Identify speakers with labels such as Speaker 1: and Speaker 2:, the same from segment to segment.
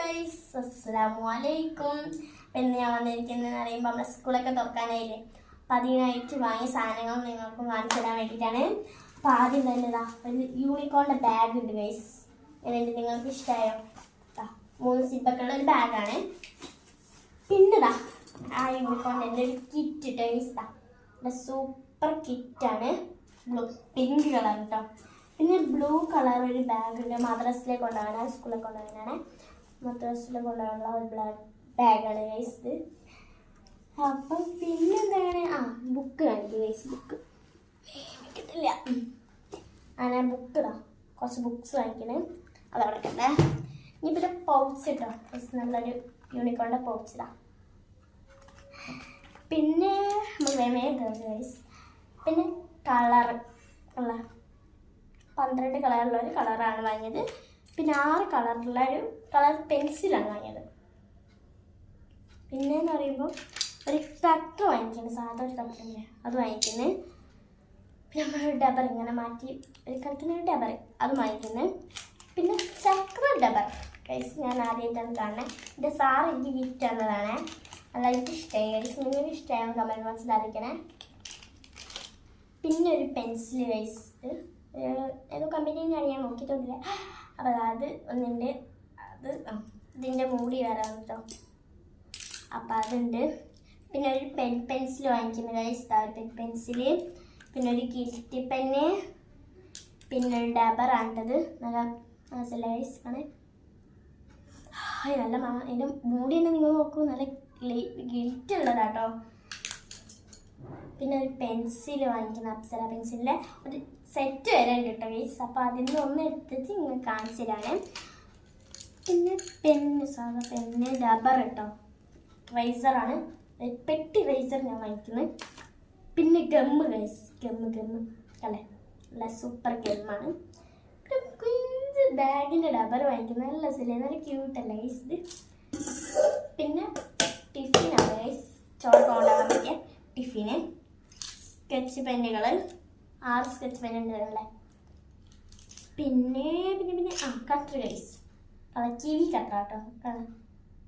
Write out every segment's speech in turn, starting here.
Speaker 1: Guys, അസ്സലാമു അലൈക്കും. പിന്നെ ഞാൻ വന്നിരിക്കുന്നതെന്ന് പറയുമ്പോൾ നമ്മുടെ സ്കൂളൊക്കെ തുറക്കാനായില്ലേ. അപ്പം അതിനായിട്ട് വാങ്ങിയ സാധനങ്ങൾ നിങ്ങൾക്ക് കാണിച്ചു തരാൻ വേണ്ടിയിട്ടാണ്. അപ്പം ആദ്യം തന്നെ ഇതാ ഒരു യൂണിക്കോണിൻ്റെ ബാഗ് ഉണ്ട് ഗൈസ്. എന്നിട്ട് നിങ്ങൾക്ക് ഇഷ്ടമായോ? 3 സിബൊക്കെ ഉള്ള ഒരു ബാഗാണ്. പിന്നെ ഇതാ ആ യൂണിക്കോണിൻ്റെ എൻ്റെ ഒരു കിറ്റ് ഗൈസ്. സൂപ്പർ കിറ്റാണ്. പിങ്ക് കളർ കേട്ടോ. പിന്നെ ബ്ലൂ കളർ ഒരു ബാഗുണ്ട്. മദ്രസിലേക്ക് കൊണ്ടുപോകാനാണ്, സ്കൂളിലേക്ക് കൊണ്ടുപോകാനാണ്. മദ്രസിലേക്ക് കൊണ്ടുപോകാനുള്ള ഒരു ബാഗാണ് ഗൈസ് ഇത്. അപ്പം പിന്നെ എന്താണ് ബുക്ക് കാണിക്കും ഗൈസ്. ബുക്ക് കിട്ടില്ല. അങ്ങനെ ബുക്ക് ഇതാ കുറച്ച് ബുക്സ് വാങ്ങിക്കണേ. അതവിടെ കണ്ടേ. ഇനി പിന്നെ പൗച്ച് കേട്ടോ നല്ലൊരു യൂണിക്കോണിൻ്റെ പൗച്ച് ഇതാ. പിന്നെ നമ്മൾ വേഗം ഗൈസ്. പിന്നെ കളർ 12 കളറുള്ള ഒരു കളറാണ് വാങ്ങിയത്. പിന്നെ 6 കളറുള്ള ഒരു കളർ പെൻസിലാണ് വാങ്ങിയത്. പിന്നെയെന്ന് പറയുമ്പോൾ ഒരു കട്ടർ വാങ്ങിക്കുന്നത്, സാധാ ഒരു കട്ടറില്ലേ അത് വാങ്ങിക്കുന്നത്. പിന്നെ നമ്മൾ ഡബർ ഇങ്ങനെ മാറ്റി ഒരു കളിക്കുന്ന ഒരു ഡബർ അത് വാങ്ങിക്കുന്നത്. പിന്നെ ചക്ര ഡബർ ഗൈസ് ഞാൻ ആദ്യമായിട്ടാണ് കാണുന്നത്. എൻ്റെ സാറ് എനിക്ക് ഗിഫ്റ്റ് തന്നതാണ്. അതെനിക്ക് ഇഷ്ടമായി ഗൈസ്. നിങ്ങൾക്ക് ഇഷ്ടമായോ കമൻറ്റ് ബോക്സിൽ അറിയിക്കണേ. പിന്നെ ഒരു പെൻസിൽ ഗൈസ്, ഏതോ കമ്പനിയാണ് ഞാൻ നോക്കിയിട്ടൊന്നുമില്ല. അപ്പോൾ അത് ഒന്നുണ്ട്. അത് ഇതിൻ്റെ മൂടി വരാം കേട്ടോ. അപ്പോൾ അതുണ്ട്. പിന്നെ ഒരു പെൻസിൽ വാങ്ങിക്കുന്നത് ഗൈസ്. ഒരു പെൻസില്, പിന്നെ ഒരു കിൽറ്റി പെന്ന്, പിന്നെ ഒരു ഡബറാണ്ടത്. നല്ല മനസ്സിലായി ഗൈസ് ആണ്. നല്ല അതിൻ്റെ മൂടി തന്നെ നിങ്ങൾ നോക്കൂ, നല്ല ഗിൽറ്റ് ഉള്ളതാട്ടോ. പിന്നെ ഒരു പെൻസിൽ വാങ്ങിക്കുന്ന അപ്സര പെൻസിലിൻ്റെ ഒരു സെറ്റ് വരെ ഉണ്ട് കേട്ടോ ഗൈസ്. അപ്പോൾ അതിൽ നിന്ന് ഒന്ന് എടുത്തിട്ട് ഇങ്ങനെ കാണിച്ചു തരാണ്. പിന്നെ പെന്ന്, സാധാ പെന്ന്, ഡബർ കേട്ടോ, റൈസറാണ്, പെട്ടി റൈസർ ഞാൻ വാങ്ങിക്കുന്നത്. പിന്നെ ഗമ്മ് ഗൈസ്, ഗമ്മ് അല്ലേ, നല്ല സൂപ്പർ ഗമ്മാണ്. പിന്നെ കുഞ്ഞ് ബാഗിൻ്റെ ഡബർ വാങ്ങിക്കുന്നത്. നല്ല രസമില്ലേ, നല്ല ക്യൂട്ടല്ലേ ഗൈസ് ഇത്. പിന്നെ ടിഫിനാണ് ഗൈസ്, ചോറ് കൊണ്ടുപോകാൻ പറ്റിയ ടിഫിന്. സ്കെച്ച് പെന്നുകൾ 6 സ്കെച്ച് പെൻ ഉണ്ട് അല്ലേ. പിന്നെ കട്ടർ ഗൈസ്, കിവി കട്ടർ കേട്ടോ.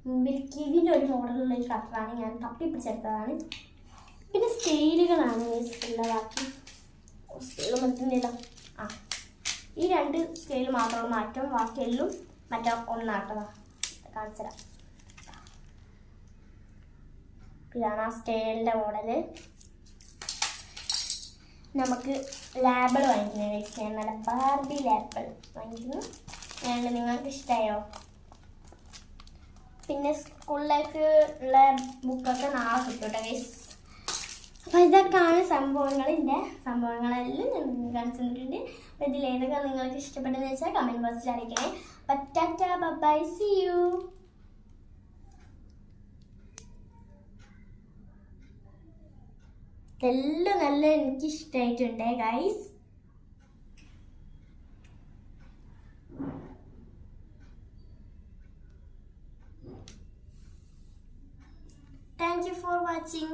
Speaker 1: മുമ്പിൽ കിവിൻ്റെ ഒരു മോഡലുള്ള ഒരു കട്ടറാണ്, ഞാൻ തപ്പി പിടിച്ചെടുത്തതാണ്. പിന്നെ സ്കെയിലുകളാണ് ഗൈസ് ഉള്ളതാക്കി. സ്കെയിൽ മറ്റുന്നില്ല. ഈ 2 സ്കെയിൽ മാത്രമുള്ള മാറ്റം, ബാക്കിയെല്ലാം മറ്റേ ഒന്നാട്ടോ. കാണിച്ചുതരാം. ഇതാണ് ആ സ്കെയിലിൻ്റെ മോഡല്. നമുക്ക് ലാബിൾ വാങ്ങിക്കുന്നത് ഗൈസ്. ഞാൻ നല്ല ബാർബി ലാബിൾ വാങ്ങിക്കുന്നു. നിങ്ങൾക്ക് ഇഷ്ടമായോ? പിന്നെ സ്കൂളിലേക്ക് ഉള്ള ബുക്കൊക്കെ നാളെ കിട്ടും ഗൈസ്. അപ്പോൾ ഇതൊക്കെയാണ് സംഭവങ്ങളെല്ലാം ഞാൻ നിങ്ങൾക്ക് കാണിച്ചു തന്നിട്ടുണ്ട്. അപ്പോൾ ഇതിലേതൊക്കെ നിങ്ങൾക്ക് ഇഷ്ടപ്പെട്ടെന്ന് വെച്ചാൽ കമൻറ്റ് ബോക്സിൽ അറിയിക്കണേ. അപ്പോൾ ടാറ്റാ, ബൈ, സീ യു. ഇതെല്ലാം നല്ല എനിക്ക് ഇഷ്ടമായിട്ടുണ്ട് guys. Thank you for watching.